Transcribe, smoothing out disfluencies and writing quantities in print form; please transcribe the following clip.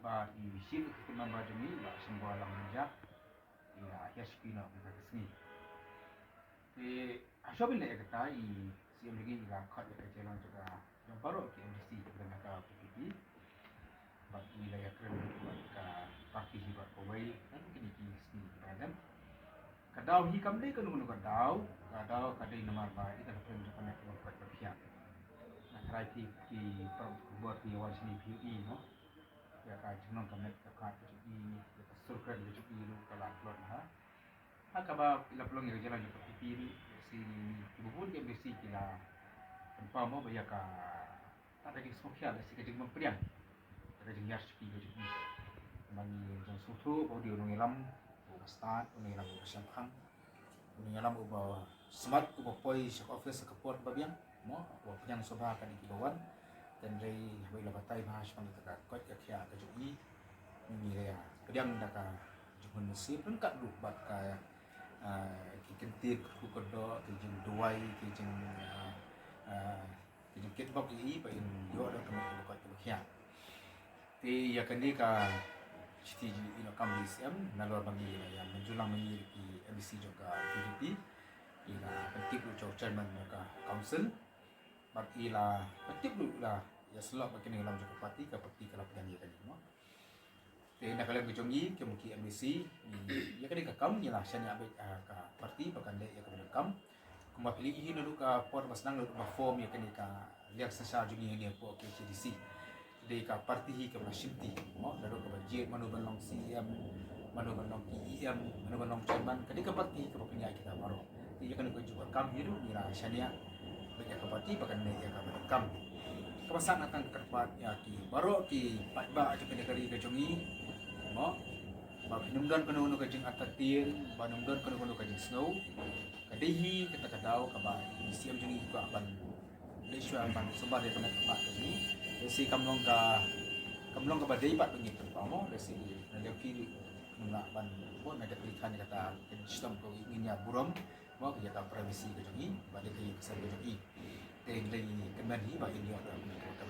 ba isil kita membajumi ba semua lang menjak ya yaspina mengasni ashobil le kata si lagi ila khat le jalan juga yang baru ke MDC dengan ka PPP ba ila ya keren ka parti hibat pawai dan kini sni badan kadau hi kamle kan nu kadau kadai namar ba ita pen japan nak buat pihak nah kreatif ki buat di awal sini PUI no ya ka jumlah kamet ka ka PUI ya ka surkan le PUI lu kala plot ha akaba ila pelong ya jalan ke PPI si bubun ke besi kila tanpa mau ya ka tak ada sosial si ka jumlah priang ka jumlah SP ka jumlah mangi jang sutu audio ngilam start ngilam siapang ngilam ubah smart ubah poi sak office ka port babiang mo yang sobha kan ikibawan dan dari bila batai bahas pang ka kot ka kya ka jumlah ni ya kedang daka jumlah nasib lengkap lu bat ka kikentir ku kodo kijing duai kijing kijing kitbok i pa in yo ada kami ko kya ti ya kani ka stiji ino kam DCM nalor bagi ya menjulang menjadi di MBC juga PDP ila penting lu chairman ka council bat ila penting lu lah ya selok bagi dalam juga parti ka parti kala pedang ya tadi mo nak kalian kejongi ke mungkin MBC ya kan ka kam ya lah sanya abet ka parti pakan ya ka kam kuma pilih ini dulu ka por masnang dulu ka form ya kan ka liak sasa juni ni po ke CDC de ka parti ka masimti mo lalu ka budget manu balong CM manu balong EM manu balong chairman kan ka parti ka punya kita baru ya kan ko juga kam hidu ni lah sanya bagi ka parti pakan ya ka kam kepasan akan kerpat ya ki baru ki ba ke negeri ka jongi mo ba pinungdan kono no kajing atatir ba nungdan kono kajing snow kadehi kita kadau ka ba siam jeni ko aban leswa ban soba de panak ba kajing si kamlong ka ba dei pat bengit pa mo lesi na leki nunga ban mo na deklikan kata sistem ko ingin ya buram mo ka ta privacy ka jongi ba de ki kesan ka jongi te lei kemen hi ba ini ada ka